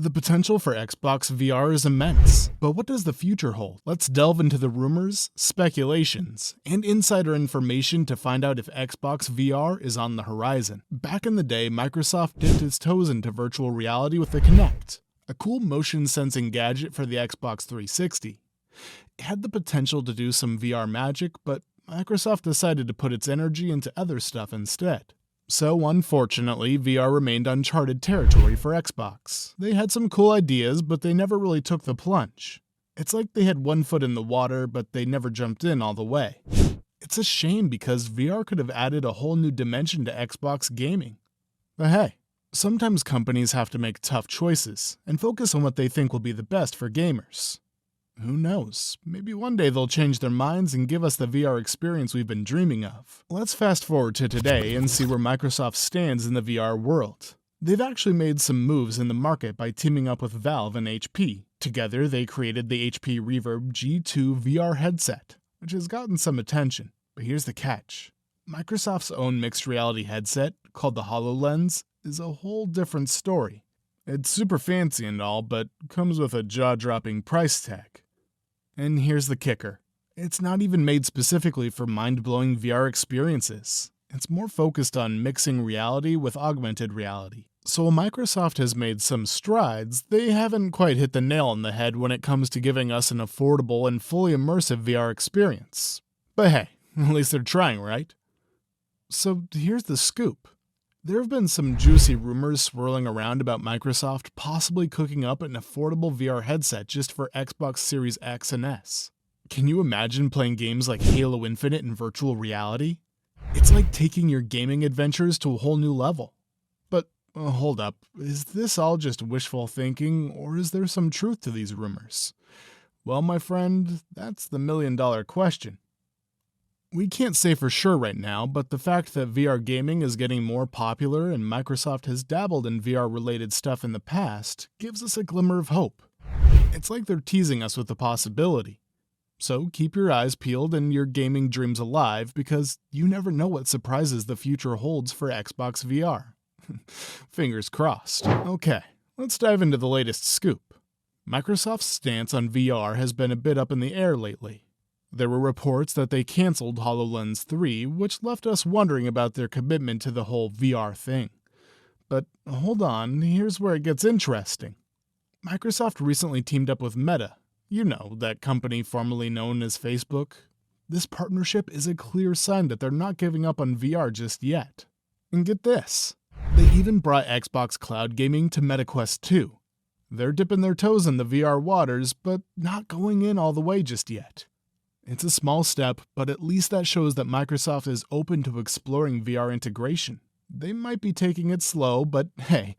The potential for Xbox VR is immense, but what does the future hold? Let's delve into the rumors, speculations, and insider information to find out if Xbox VR is on the horizon. Back in the day, Microsoft dipped its toes into virtual reality with the Kinect, a cool motion-sensing gadget for the Xbox 360. It had the potential to do some VR magic, but Microsoft decided to put its energy into other stuff instead. So, unfortunately, VR remained uncharted territory for Xbox. They had some cool ideas, but they never really took the plunge. It's like they had one foot in the water, but they never jumped in all the way. It's a shame because VR could have added a whole new dimension to Xbox gaming. But hey, sometimes companies have to make tough choices and focus on what they think will be the best for gamers. Who knows? Maybe one day they'll change their minds and give us the VR experience we've been dreaming of. Let's fast forward to today and see where Microsoft stands in the VR world. They've actually made some moves in the market by teaming up with Valve and HP. Together, they created the HP Reverb G2 VR headset, which has gotten some attention. But here's the catch. Microsoft's own mixed reality headset, called the HoloLens, is a whole different story. It's super fancy and all, but comes with a jaw-dropping price tag. And here's the kicker. It's not even made specifically for mind-blowing VR experiences. It's more focused on mixing reality with augmented reality. So while Microsoft has made some strides, they haven't quite hit the nail on the head when it comes to giving us an affordable and fully immersive VR experience. But hey, at least they're trying, right? So here's the scoop. There have been some juicy rumors swirling around about Microsoft possibly cooking up an affordable VR headset just for Xbox Series X and S. Can you imagine playing games like Halo Infinite in virtual reality? It's like taking your gaming adventures to a whole new level. But hold up, is this all just wishful thinking, or is there some truth to these rumors? Well, my friend, that's the million-dollar question. We can't say for sure right now, but the fact that VR gaming is getting more popular and Microsoft has dabbled in VR-related stuff in the past gives us a glimmer of hope. It's like they're teasing us with the possibility. So keep your eyes peeled and your gaming dreams alive because you never know what surprises the future holds for Xbox VR. Fingers crossed. Okay, let's dive into the latest scoop. Microsoft's stance on VR has been a bit up in the air lately. There were reports that they canceled HoloLens 3, which left us wondering about their commitment to the whole VR thing. But hold on, here's where it gets interesting. Microsoft recently teamed up with Meta. You know, that company formerly known as Facebook. This partnership is a clear sign that they're not giving up on VR just yet. And get this, they even brought Xbox Cloud Gaming to MetaQuest 2. They're dipping their toes in the VR waters, but not going in all the way just yet. It's a small step, but at least that shows that Microsoft is open to exploring VR integration. They might be taking it slow, but hey,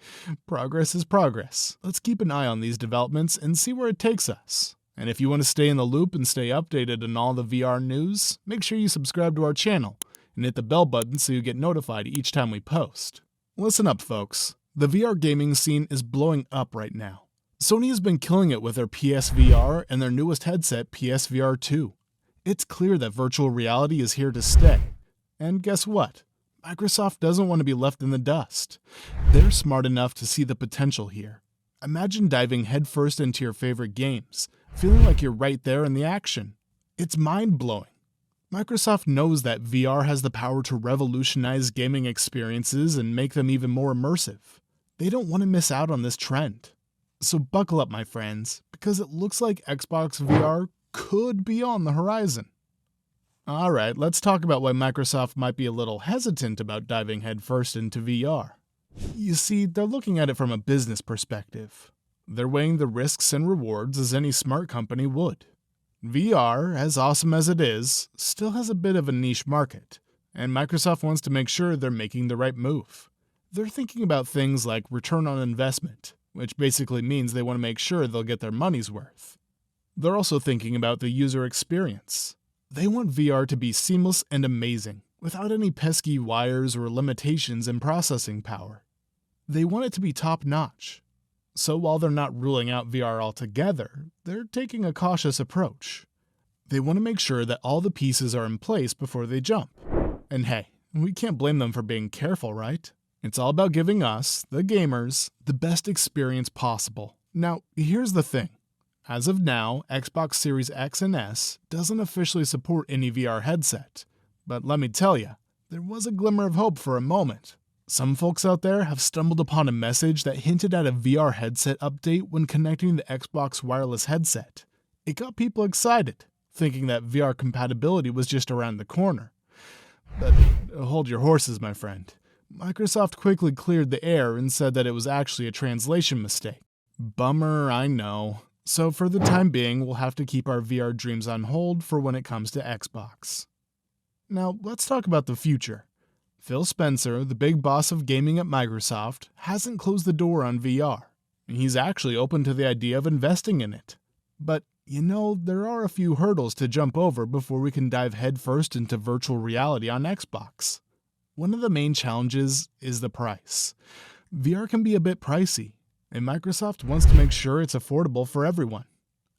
progress is progress. Let's keep an eye on these developments and see where it takes us. And if you want to stay in the loop and stay updated on all the VR news, make sure you subscribe to our channel and hit the bell button so you get notified each time we post. Listen up, folks. The VR gaming scene is blowing up right now. Sony has been killing it with their PSVR and their newest headset, PSVR 2. It's clear that virtual reality is here to stay. And guess what? Microsoft doesn't want to be left in the dust. They're smart enough to see the potential here. Imagine diving headfirst into your favorite games, feeling like you're right there in the action. It's mind-blowing. Microsoft knows that VR has the power to revolutionize gaming experiences and make them even more immersive. They don't want to miss out on this trend. So buckle up, my friends, because it looks like Xbox VR could be on the horizon. Alright, let's talk about why Microsoft might be a little hesitant about diving headfirst into VR. You see, they're looking at it from a business perspective. They're weighing the risks and rewards as any smart company would. VR, as awesome as it is, still has a bit of a niche market, and Microsoft wants to make sure they're making the right move. They're thinking about things like return on investment, which basically means they want to make sure they'll get their money's worth. They're also thinking about the user experience. They want VR to be seamless and amazing, without any pesky wires or limitations in processing power. They want it to be top-notch. So while they're not ruling out VR altogether, they're taking a cautious approach. They want to make sure that all the pieces are in place before they jump. And hey, we can't blame them for being careful, right? It's all about giving us, the gamers, the best experience possible. Now, here's the thing. As of now, Xbox Series X and S doesn't officially support any VR headset. But let me tell you, there was a glimmer of hope for a moment. Some folks out there have stumbled upon a message that hinted at a VR headset update when connecting the Xbox wireless headset. It got people excited, thinking that VR compatibility was just around the corner. But hold your horses, my friend. Microsoft quickly cleared the air and said that it was actually a translation mistake. Bummer, I know. So for the time being, we'll have to keep our VR dreams on hold for when it comes to Xbox. Now, let's talk about the future. Phil Spencer, the big boss of gaming at Microsoft, hasn't closed the door on VR. He's actually open to the idea of investing in it. But, there are a few hurdles to jump over before we can dive headfirst into virtual reality on Xbox. One of the main challenges is the price. VR can be a bit pricey, and Microsoft wants to make sure it's affordable for everyone.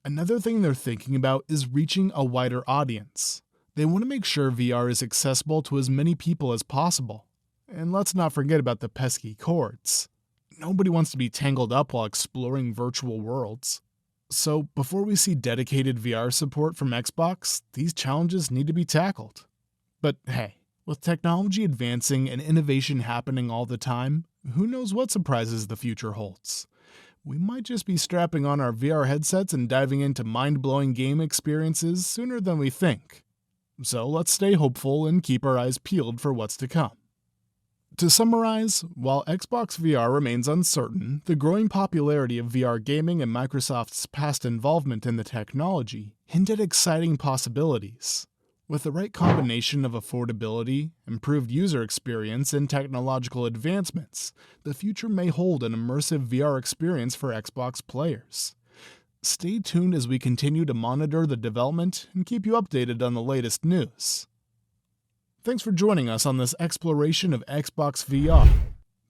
Another thing they're thinking about is reaching a wider audience. They want to make sure VR is accessible to as many people as possible. And let's not forget about the pesky cords. Nobody wants to be tangled up while exploring virtual worlds. So before we see dedicated VR support from Xbox, these challenges need to be tackled. But hey, with technology advancing and innovation happening all the time, who knows what surprises the future holds? We might just be strapping on our VR headsets and diving into mind-blowing game experiences sooner than we think. So let's stay hopeful and keep our eyes peeled for what's to come. To summarize, while Xbox VR remains uncertain, the growing popularity of VR gaming and Microsoft's past involvement in the technology hint at exciting possibilities. With the right combination of affordability, improved user experience, and technological advancements, the future may hold an immersive VR experience for Xbox players. Stay tuned as we continue to monitor the development and keep you updated on the latest news. Thanks for joining us on this exploration of Xbox VR.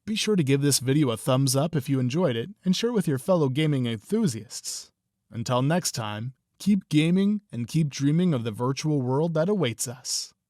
Be sure to give this video a thumbs up if you enjoyed it and share with your fellow gaming enthusiasts. Until next time, keep gaming and keep dreaming of the virtual world that awaits us.